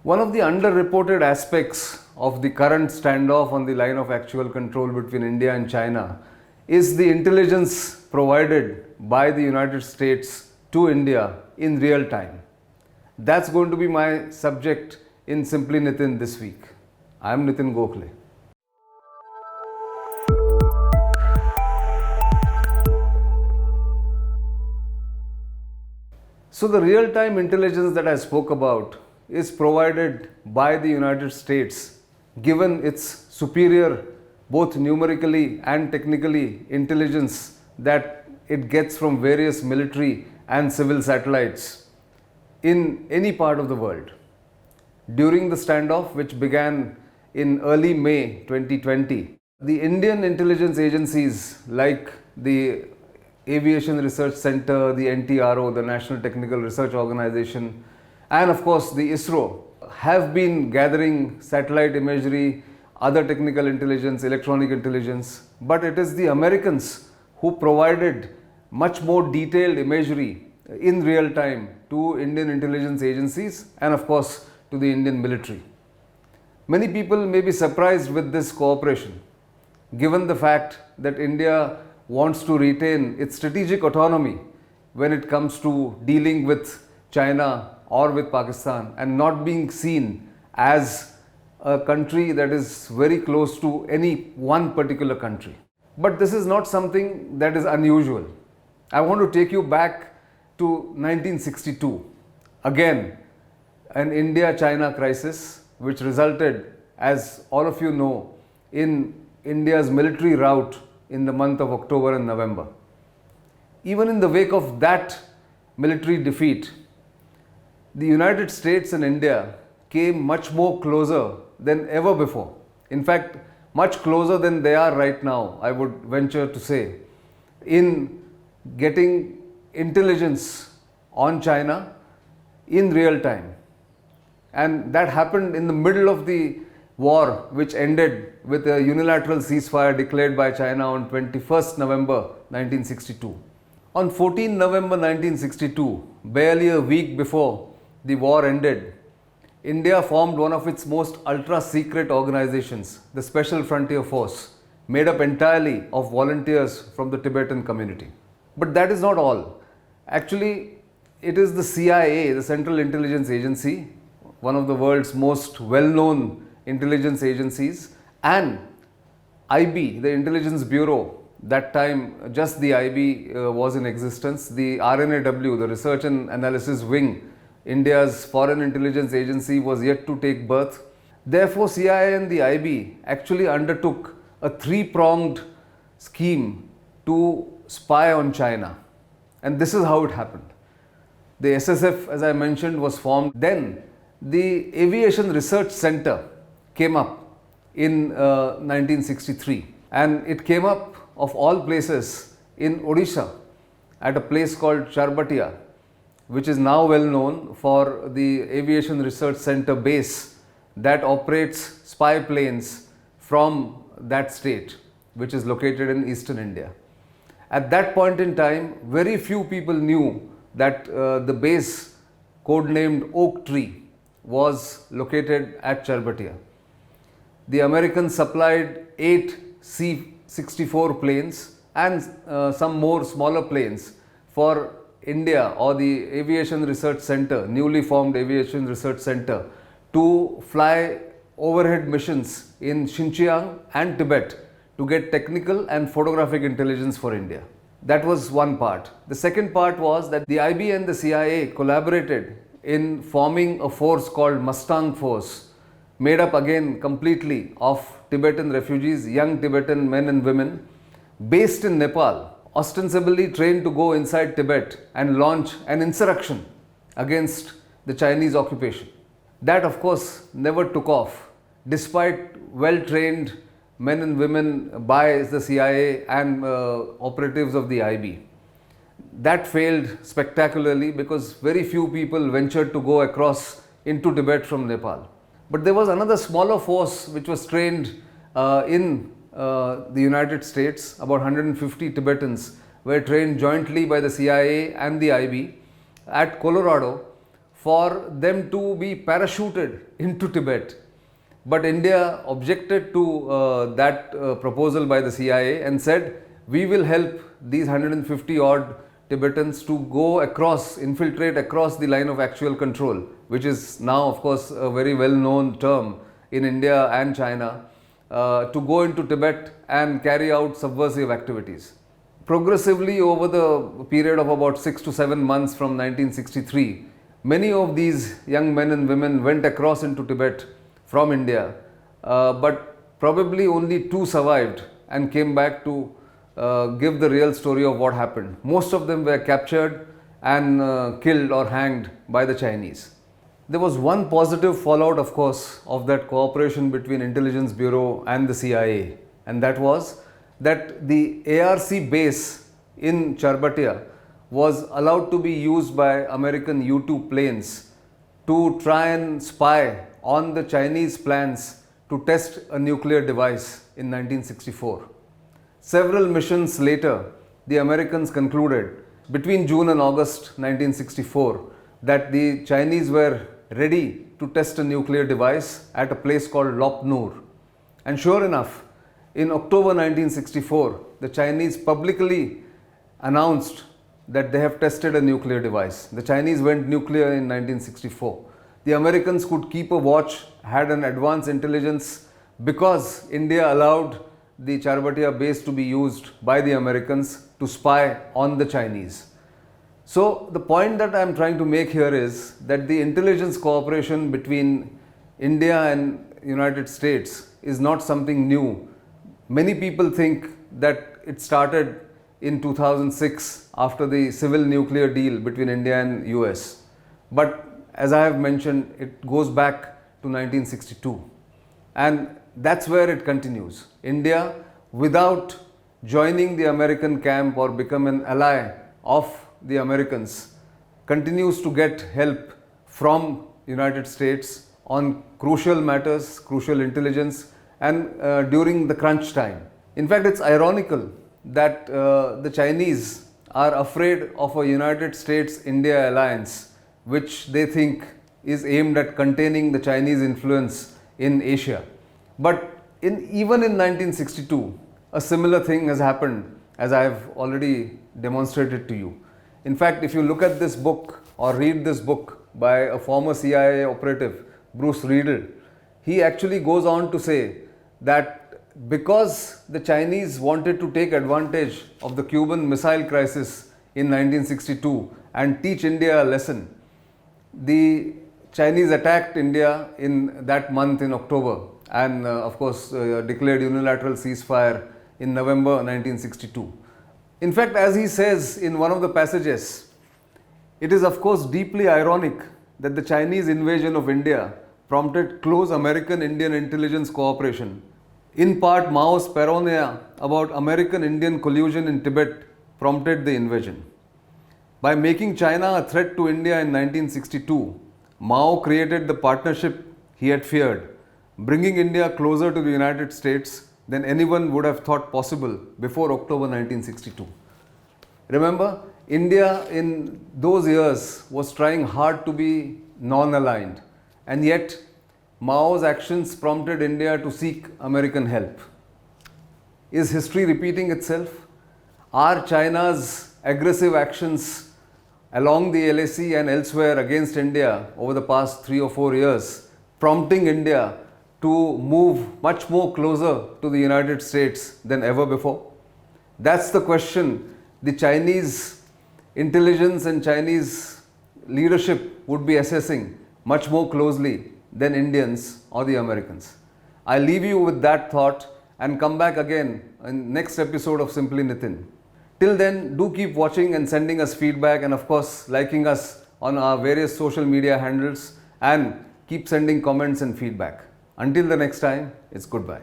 One of the underreported aspects of the current standoff on the line of actual control between India and China is the intelligence provided by the United States to India in real time. That's going to be my subject in Simply Nitin this week. I am Nitin Gokhale. So the real-time intelligence that I spoke about is provided by the United States, given its superior, both numerically and technically, intelligence that it gets from various military and civil satellites in any part of the world. During the standoff, which began in early May 2020, the Indian intelligence agencies like the Aviation Research Center, the NTRO, the National Technical Research Organization, and of course the ISRO have been gathering satellite imagery, other technical intelligence, electronic intelligence, but it is the Americans who provided much more detailed imagery in real time to Indian intelligence agencies and of course to the Indian military. Many people may be surprised with this cooperation, given the fact that India wants to retain its strategic autonomy when it comes to dealing with China or with Pakistan and not being seen as a country that is very close to any one particular country. But this is not something that is unusual. I want to take you back to 1962. Again, an India-China crisis which resulted, as all of you know, in India's military rout in the month of October and November. Even in the wake of that military defeat, the United States and India came much more closer than ever before. In fact, much closer than they are right now, I would venture to say, in getting intelligence on China in real time. And that happened in the middle of the war, which ended with a unilateral ceasefire declared by China on 21st November 1962. On 14 November 1962, barely a week before the war ended, India formed one of its most ultra-secret organizations, the Special Frontier Force, made up entirely of volunteers from the Tibetan community. But that is not all. Actually, it is the CIA, the Central Intelligence Agency, one of the world's most well-known intelligence agencies, and IB, the Intelligence Bureau. That time just the IB was in existence. The RNAW, the Research and Analysis Wing, India's foreign intelligence agency, was yet to take birth. Therefore, CIA and the IB actually undertook a three-pronged scheme to spy on China. And this is how it happened. The SSF, as I mentioned, was formed. Then the Aviation Research Center came up in 1963, and it came up, of all places, in Odisha at a place called Charbatia, which is now well known for the Aviation Research Center base that operates spy planes from that state, which is located in eastern India. At that point in time, very few people knew that the base, codenamed Oak Tree, was located at Charbatia. The Americans supplied 8 C-64 planes and some more smaller planes for India, or the Aviation Research Center, newly formed Aviation Research Center, to fly overhead missions in Xinjiang and Tibet to get technical and photographic intelligence for India. That was one part. The second part was that the IB and the CIA collaborated in forming a force called Mustang Force, made up again completely of Tibetan refugees, young Tibetan men and women, based in Nepal, ostensibly trained to go inside Tibet and launch an insurrection against the Chinese occupation. That, of course, never took off, despite well-trained men and women by the CIA and operatives of the IB. That failed spectacularly because very few people ventured to go across into Tibet from Nepal. But there was another smaller force which was trained in the United States. About 150 Tibetans were trained jointly by the CIA and the IB at Colorado for them to be parachuted into Tibet. But India objected to that proposal by the CIA and said, we will help these 150 odd Tibetans to go across, infiltrate across the line of actual control, which is now, of course, a very well known term in India and China, to go into Tibet and carry out subversive activities. Progressively, over the period of about 6 to 7 months from 1963, many of these young men and women went across into Tibet from India, but probably only 2 survived and came back to give the real story of what happened. Most of them were captured and killed or hanged by the Chinese. There was one positive fallout, of course, of that cooperation between Intelligence Bureau and the CIA, and that was that the ARC base in Charbatia was allowed to be used by American U-2 planes to try and spy on the Chinese plans to test a nuclear device in 1964. Several missions later, the Americans concluded between June and August 1964 that the Chinese were ready to test a nuclear device at a place called Lop Nur. And sure enough, in October 1964, the Chinese publicly announced that they have tested a nuclear device. The Chinese went nuclear in 1964. The Americans could keep a watch, had an advanced intelligence, because India allowed the Charbatia base to be used by the Americans to spy on the Chinese. So the point that I am trying to make here is that the intelligence cooperation between India and United States is not something new. Many people think that it started in 2006 after the civil nuclear deal between India and US. But as I have mentioned, it goes back to 1962. And that's where it continues. India, without joining the American camp or become an ally of the Americans, continues to get help from United States on crucial matters, crucial intelligence, and during the crunch time. In fact, it's ironical that the Chinese are afraid of a United States-India alliance, which they think is aimed at containing the Chinese influence in Asia. But even in 1962, a similar thing has happened, as I have already demonstrated to you. In fact, if you look at this book or read this book by a former CIA operative, Bruce Riedel, he actually goes on to say that because the Chinese wanted to take advantage of the Cuban Missile Crisis in 1962 and teach India a lesson, the Chinese attacked India in that month in October and of course declared unilateral ceasefire in November 1962. In fact, as he says in one of the passages, it is of course deeply ironic that the Chinese invasion of India prompted close American-Indian intelligence cooperation. In part, Mao's paranoia about American-Indian collusion in Tibet prompted the invasion. By making China a threat to India in 1962, Mao created the partnership he had feared, bringing India closer to the United States than anyone would have thought possible before October 1962. Remember, India in those years was trying hard to be non-aligned, and yet Mao's actions prompted India to seek American help. Is history repeating itself? Are China's aggressive actions along the LAC and elsewhere against India over the past 3 or 4 years prompting India to move much more closer to the United States than ever before? That's the question the Chinese intelligence and Chinese leadership would be assessing much more closely than Indians or the Americans. I leave you with that thought and come back again in next episode of Simply Nitin. Till then, do keep watching and sending us feedback, and of course liking us on our various social media handles, and keep sending comments and feedback. Until the next time, it's goodbye.